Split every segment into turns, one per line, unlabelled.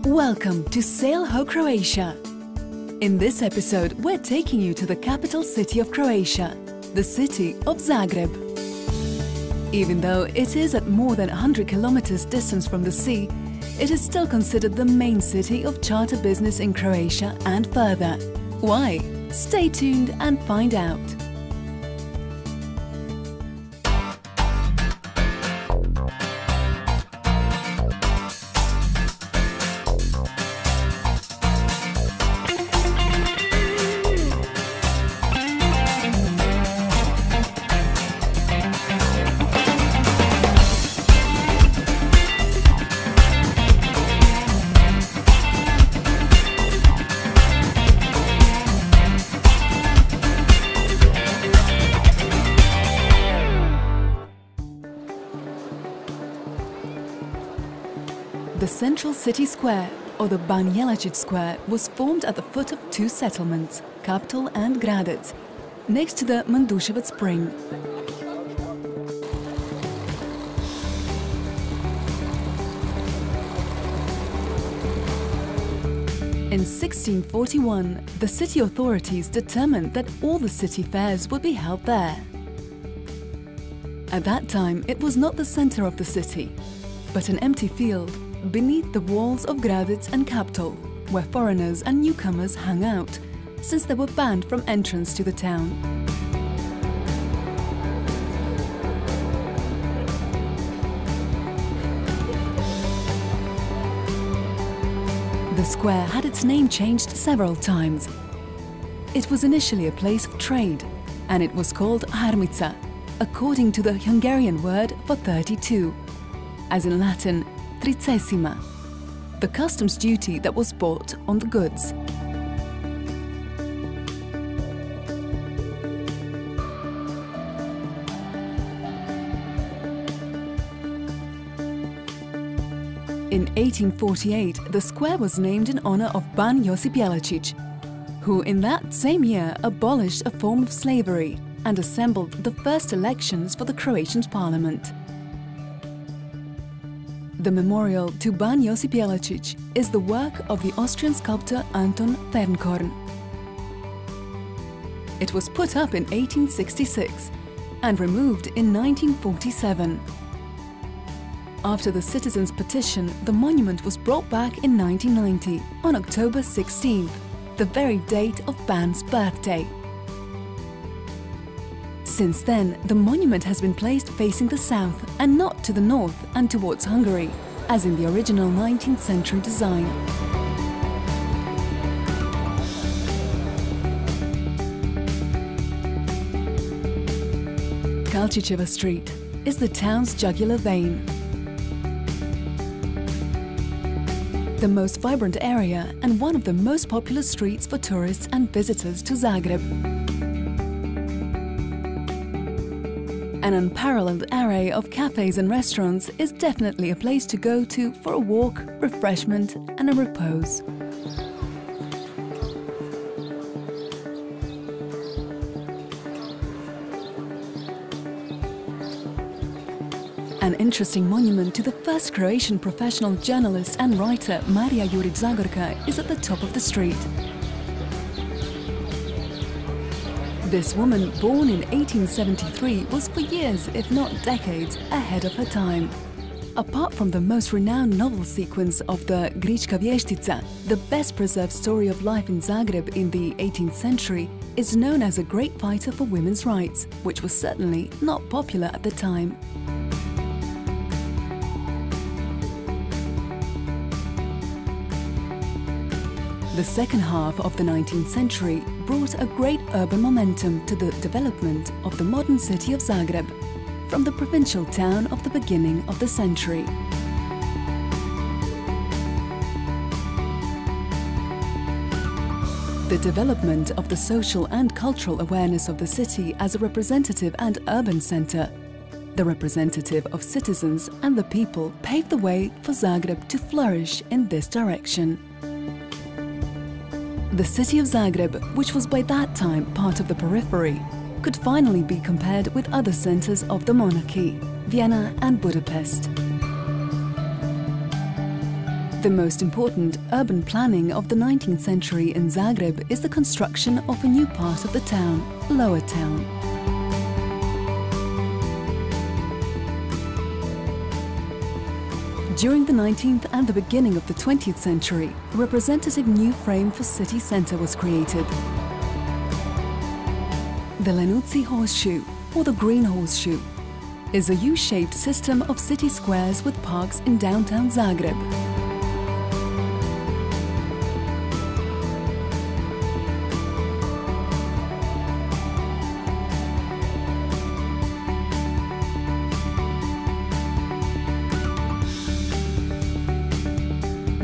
Welcome to Sail Ho Croatia. In this episode, we're taking you to the capital city of Croatia, the city of Zagreb. Even though it is at more than 100 kilometers distance from the sea, it is still considered the main city of charter business in Croatia and further. Why? Stay tuned and find out. The central city square, or the Ban Jelačić Square, was formed at the foot of two settlements, Kaptol and Gradec, next to the Manduševac spring. In 1641, the city authorities determined that all the city fairs would be held there. At that time, it was not the center of the city, but an empty field beneath the walls of Gradec and Kaptol, where foreigners and newcomers hung out, since they were banned from entrance to the town. The square had its name changed several times. It was initially a place of trade, and it was called Harmica, according to the Hungarian word for 32, as in Latin, tricesima, the customs duty that was bought on the goods. In 1848, the square was named in honor of Ban Josip Jelačić, who in that same year abolished a form of slavery and assembled the first elections for the Croatian parliament. The memorial to Ban Josip Jelačić is the work of the Austrian sculptor Anton Fernkorn. It was put up in 1866 and removed in 1947. After the citizens' petition, the monument was brought back in 1990 on October 16th, the very date of Ban's birthday. Since then, the monument has been placed facing the south and not to the north and towards Hungary, as in the original 19th century design. Kalčićeva Street is the town's jugular vein. The most vibrant area and one of the most popular streets for tourists and visitors to Zagreb. An unparalleled array of cafes and restaurants is definitely a place to go to for a walk, refreshment and a repose. An interesting monument to the first Croatian professional journalist and writer Marija Jurić Zagorka is at the top of the street. This woman, born in 1873, was for years, if not decades, ahead of her time. Apart from the most renowned novel sequence of the Grička vještica, the best preserved story of life in Zagreb in the 18th century is known as a great fighter for women's rights, which was certainly not popular at the time. The second half of the 19th century brought a great urban momentum to the development of the modern city of Zagreb, from the provincial town of the beginning of the century. The development of the social and cultural awareness of the city as a representative and urban centre, the representative of citizens and the people, paved the way for Zagreb to flourish in this direction. The city of Zagreb, which was by that time part of the periphery, could finally be compared with other centres of the monarchy, Vienna and Budapest. The most important urban planning of the 19th century in Zagreb is the construction of a new part of the town, Lower Town. During the 19th and the beginning of the 20th century, a representative new frame for city centre was created. The Lenuci Horseshoe, or the Green Horseshoe, is a U-shaped system of city squares with parks in downtown Zagreb.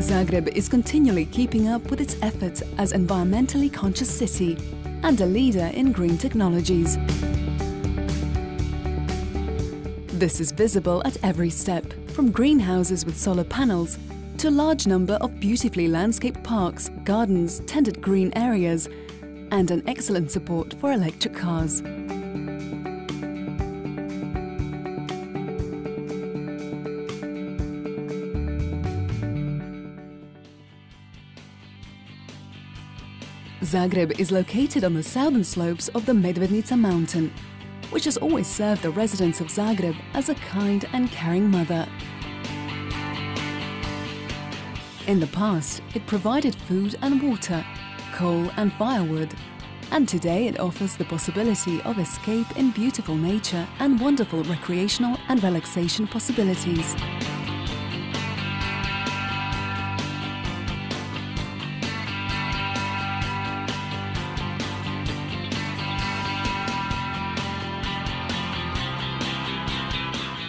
Zagreb is continually keeping up with its efforts as an environmentally conscious city and a leader in green technologies. This is visible at every step, from greenhouses with solar panels to a large number of beautifully landscaped parks, gardens, tended green areas, and an excellent support for electric cars. Zagreb is located on the southern slopes of the Medvednica mountain, which has always served the residents of Zagreb as a kind and caring mother. In the past, it provided food and water, coal and firewood, and today it offers the possibility of escape in beautiful nature and wonderful recreational and relaxation possibilities.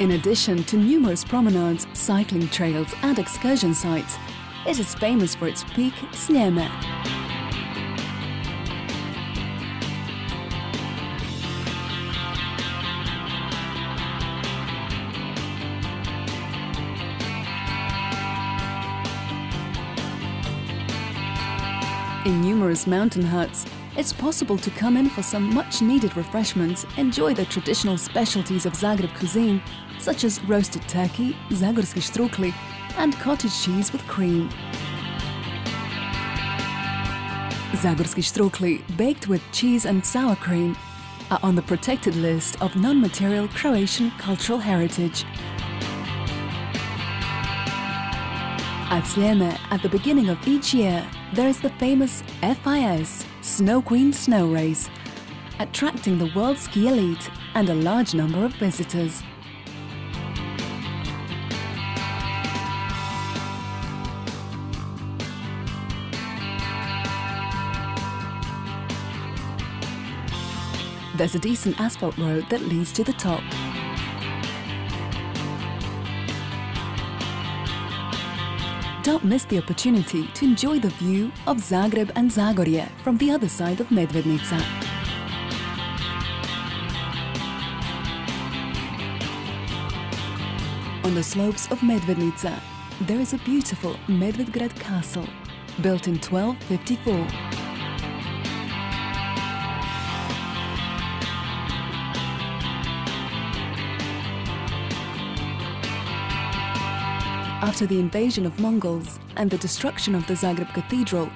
In addition to numerous promenades, cycling trails and excursion sites, it is famous for its peak, Sljeme. In numerous mountain huts, it's possible to come in for some much-needed refreshments, enjoy the traditional specialties of Zagreb cuisine, such as roasted turkey, zagorski štrukli, and cottage cheese with cream. Zagorski štrukli, baked with cheese and sour cream, are on the protected list of non-material Croatian cultural heritage. At Sljeme, at the beginning of each year, there is the famous FIS, Snow Queen Snow Race, attracting the world ski elite and a large number of visitors. There's a decent asphalt road that leads to the top. Don't miss the opportunity to enjoy the view of Zagreb and Zagorje from the other side of Medvednica. On the slopes of Medvednica, there is a beautiful Medvedgrad castle, built in 1254. After the invasion of Mongols and the destruction of the Zagreb Cathedral,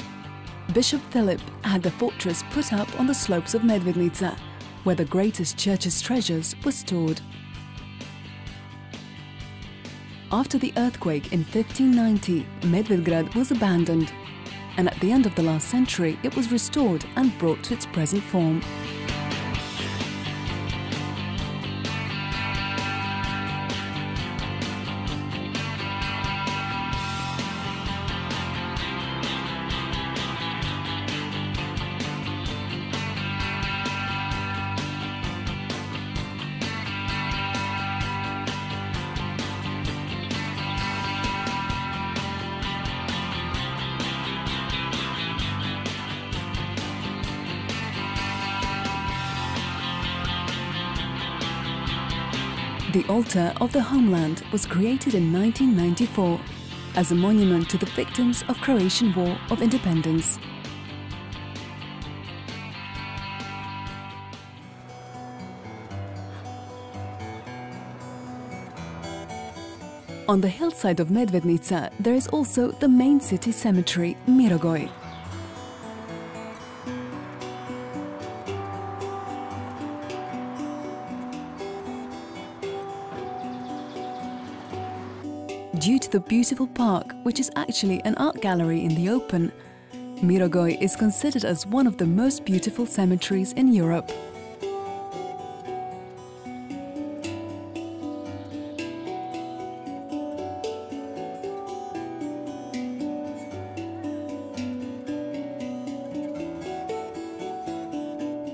Bishop Philip had the fortress put up on the slopes of Medvednica, where the greatest church's treasures were stored. After the earthquake in 1590, Medvedgrad was abandoned, and at the end of the last century it was restored and brought to its present form. The altar of the homeland was created in 1994 as a monument to the victims of Croatian War of Independence. On the hillside of Medvednica, there is also the main city cemetery, Mirogoj. Due to the beautiful park, which is actually an art gallery in the open, Mirogoj is considered as one of the most beautiful cemeteries in Europe.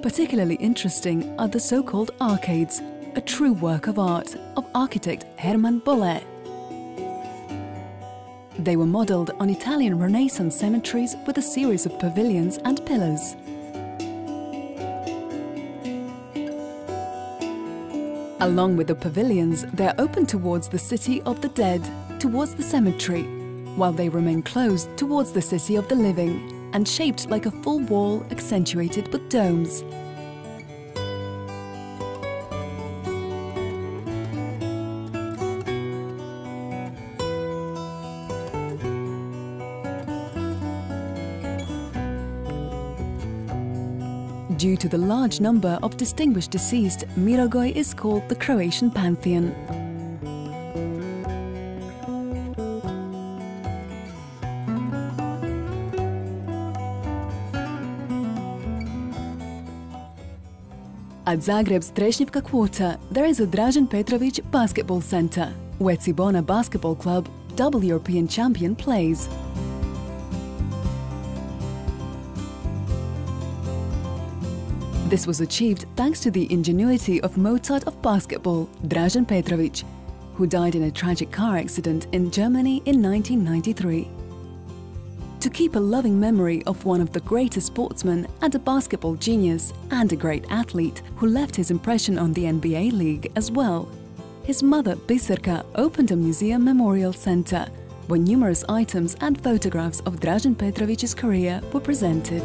Particularly interesting are the so-called arcades, a true work of art of architect Hermann Bolle. They were modelled on Italian Renaissance cemeteries with a series of pavilions and pillars. Along with the pavilions, they are open towards the city of the dead, towards the cemetery, while they remain closed towards the city of the living, and shaped like a full wall accentuated with domes. Due to the large number of distinguished deceased, Mirogoj is called the Croatian Pantheon. At Zagreb's Trešnjevka quarter, there is a Dražen Petrović basketball center, where Cibona Basketball Club, double European champion, plays. This was achieved thanks to the ingenuity of Mozart of basketball, Dražen Petrović, who died in a tragic car accident in Germany in 1993. To keep a loving memory of one of the greatest sportsmen and a basketball genius and a great athlete who left his impression on the NBA league as well, his mother Biserka opened a museum memorial center where numerous items and photographs of Dražen Petrović's career were presented.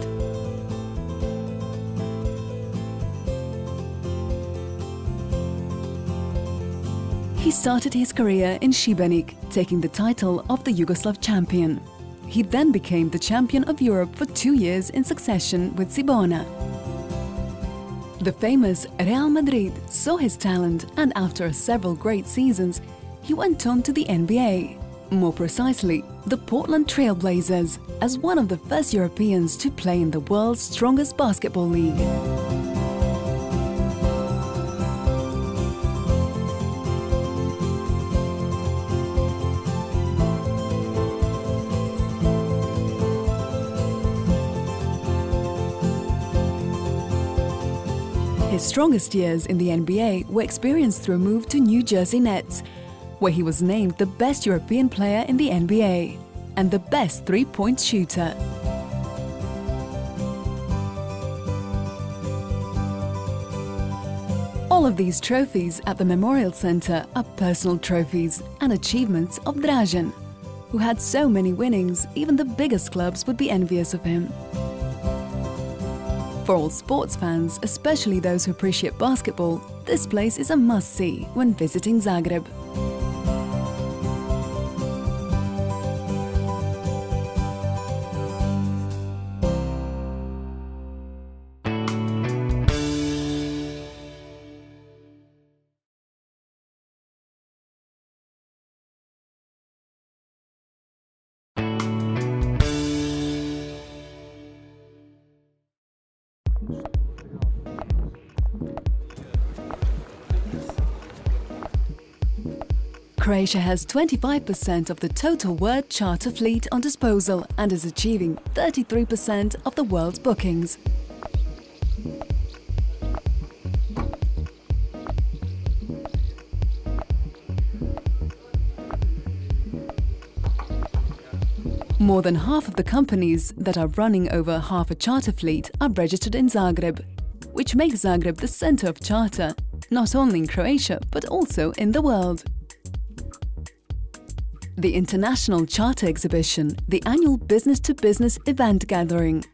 He started his career in Šibenik, taking the title of the Yugoslav champion. He then became the champion of Europe for 2 years in succession with Cibona. The famous Real Madrid saw his talent, and after several great seasons, he went on to the NBA. More precisely, the Portland Trail Blazers, as one of the first Europeans to play in the world's strongest basketball league. His strongest years in the NBA were experienced through a move to New Jersey Nets, where he was named the best European player in the NBA and the best three-point shooter. All of these trophies at the Memorial Center are personal trophies and achievements of Dražen, who had so many winnings, even the biggest clubs would be envious of him. For all sports fans, especially those who appreciate basketball, this place is a must-see when visiting Zagreb. Croatia has 25% of the total world charter fleet on disposal and is achieving 33% of the world's bookings. More than half of the companies that are running over half a charter fleet are registered in Zagreb, which makes Zagreb the center of charter, not only in Croatia but also in the world. The International Charter Exhibition, the annual business-to-business event gathering,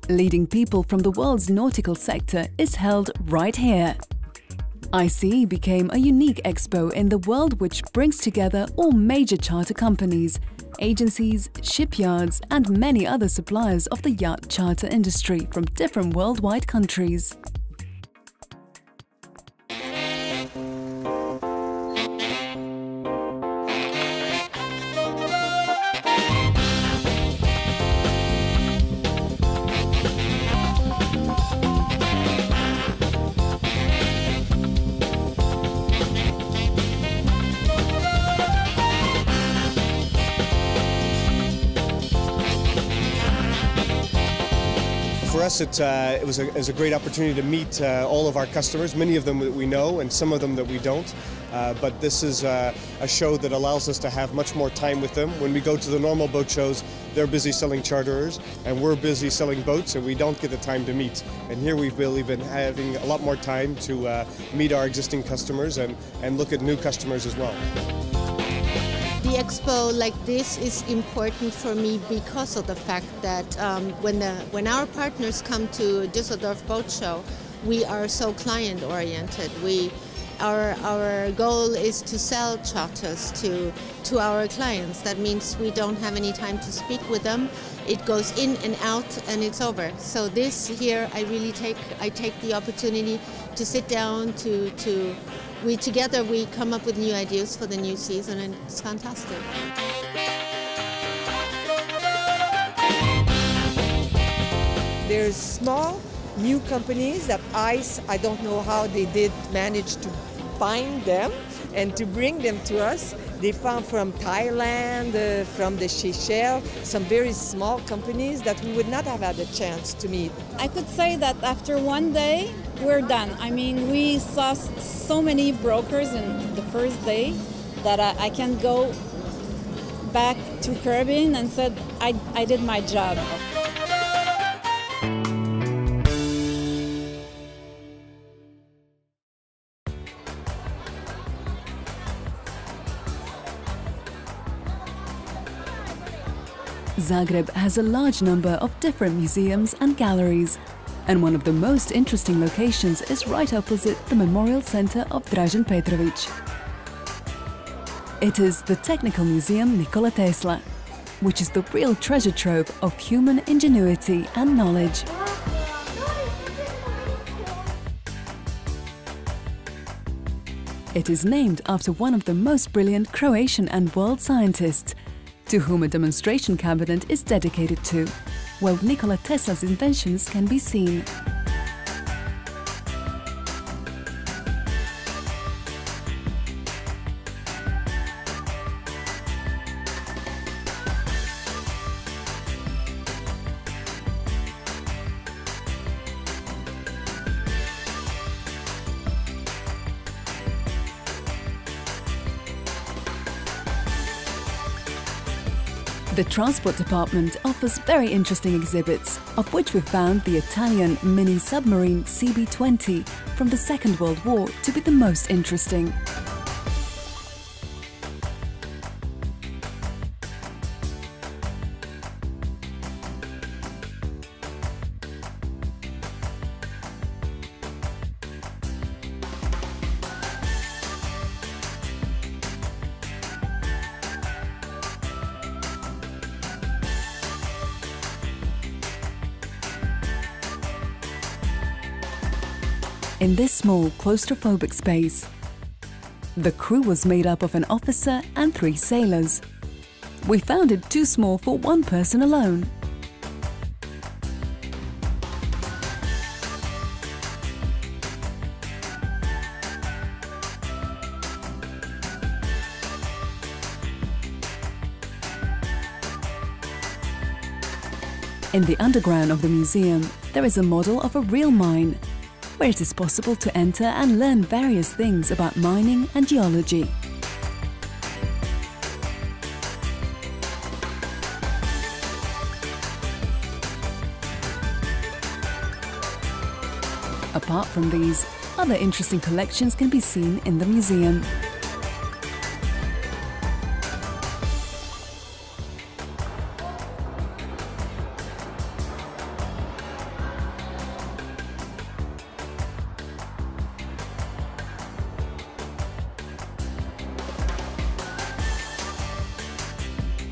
leading people from the world's nautical sector, is held right here. ICE became a unique expo in the world which brings together all major charter companies, agencies, shipyards and many other suppliers of the yacht charter industry from different worldwide countries.
For us, it was a great opportunity to meet all of our customers, many of them that we know and some of them that we don't. But this is a show that allows us to have much more time with them. When we go to the normal boat shows, they're busy selling charterers and we're busy selling boats, and we don't get the time to meet. And here we've really been having a lot more time to meet our existing customers and look at new customers as well.
The expo like this is important for me because of the fact that when our partners come to Düsseldorf Boat Show, we are so client-oriented. Our goal is to sell charters to our clients. That means we don't have any time to speak with them. It goes in and out and it's over. So this here, I take the opportunity to sit down together we come up with new ideas for the new season, and it's fantastic.
There's small new companies that I don't know how they did manage to find them and to bring them to us. They found from Thailand, from the Seychelles, some very small companies that we would not have had a chance to meet.
I could say that after one day, we're done. I mean, we saw so many brokers in the first day that I can go back to Caribbean and said, I did my job.
Zagreb has a large number of different museums and galleries, and one of the most interesting locations is right opposite the Memorial Center of Dražen Petrović. It is the Technical Museum Nikola Tesla, which is the real treasure trove of human ingenuity and knowledge. It is named after one of the most brilliant Croatian and world scientists, to whom a demonstration cabinet is dedicated to, where Nikola Tesla's inventions can be seen. The transport department offers very interesting exhibits, of which we found the Italian mini submarine CB-20 from the Second World War to be the most interesting. In this small, claustrophobic space, the crew was made up of an officer and 3 sailors. We found it too small for one person alone. In the underground of the museum, there is a model of a real mine, where it is possible to enter and learn various things about mining and geology. Apart from these, other interesting collections can be seen in the museum.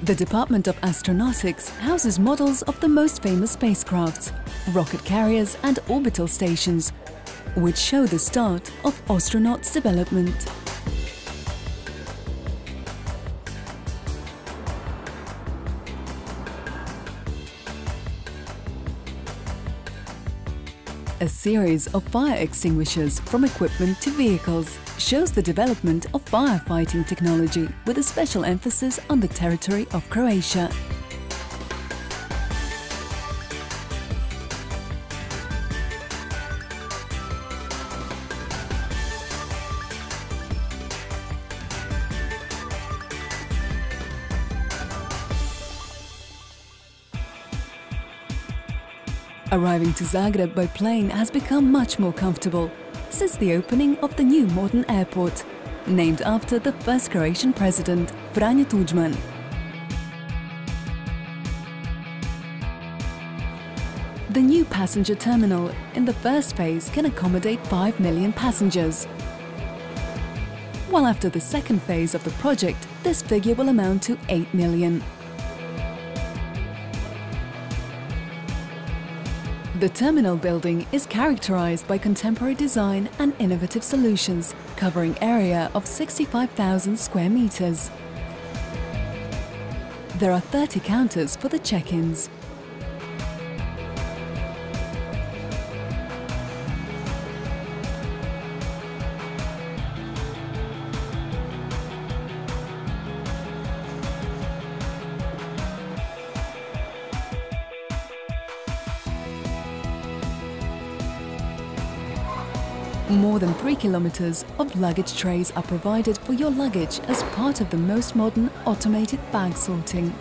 The Department of Astronautics houses models of the most famous spacecrafts, rocket carriers and orbital stations, which show the start of astronauts' development. A series of fire extinguishers from equipment to vehicles shows the development of firefighting technology with a special emphasis on the territory of Croatia. Arriving to Zagreb by plane has become much more comfortable since the opening of the new modern airport, named after the first Croatian president, Franjo Tuđman. The new passenger terminal in the first phase can accommodate 5 million passengers, while after the second phase of the project, this figure will amount to 8 million. The terminal building is characterized by contemporary design and innovative solutions, covering area of 65,000 square meters. There are 30 counters for the check-ins. More than 3 kilometers of luggage trays are provided for your luggage as part of the most modern automated bag sorting.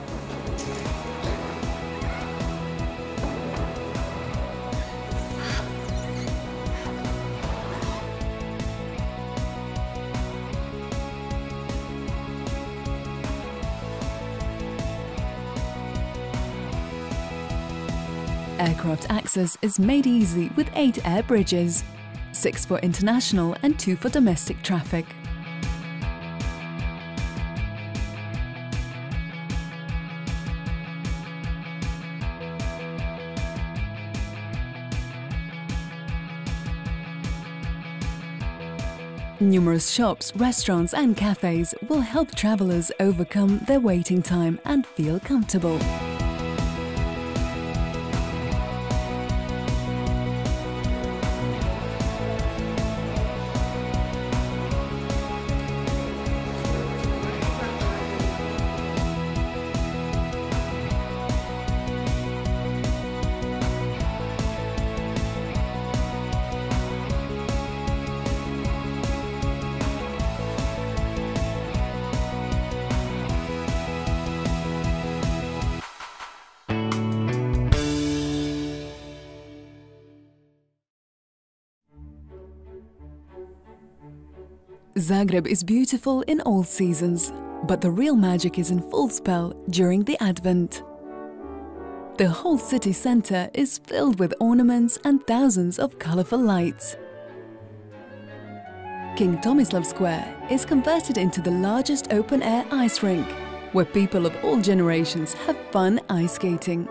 Aircraft access is made easy with 8 air bridges, 6 for international and 2 for domestic traffic. Numerous shops, restaurants and cafes will help travelers overcome their waiting time and feel comfortable. Zagreb is beautiful in all seasons, but the real magic is in full spell during the Advent. The whole city center is filled with ornaments and thousands of colorful lights. King Tomislav Square is converted into the largest open-air ice rink, where people of all generations have fun ice skating.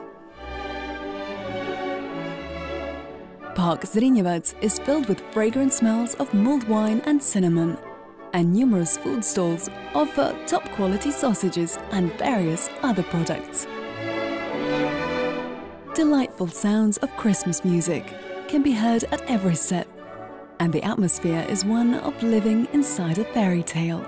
Park Zrinjevac is filled with fragrant smells of mulled wine and cinnamon, and numerous food stalls offer top-quality sausages and various other products. Delightful sounds of Christmas music can be heard at every step, and the atmosphere is one of living inside a fairy tale.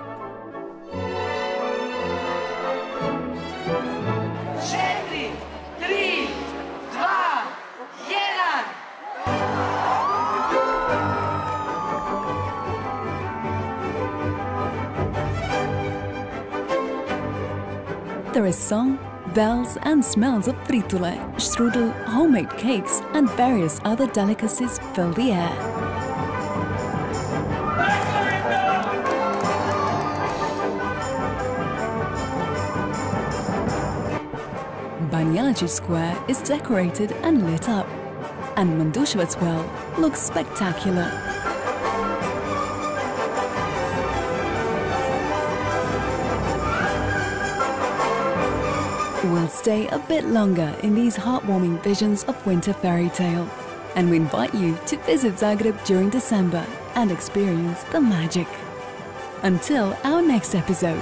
There is song, bells and smells of fritule, strudel, homemade cakes and various other delicacies fill the air. Banjaji Square is decorated and lit up, and Manduševac Well looks spectacular. We'll stay a bit longer in these heartwarming visions of winter fairy tale, and we invite you to visit Zagreb during December and experience the magic. Until our next episode.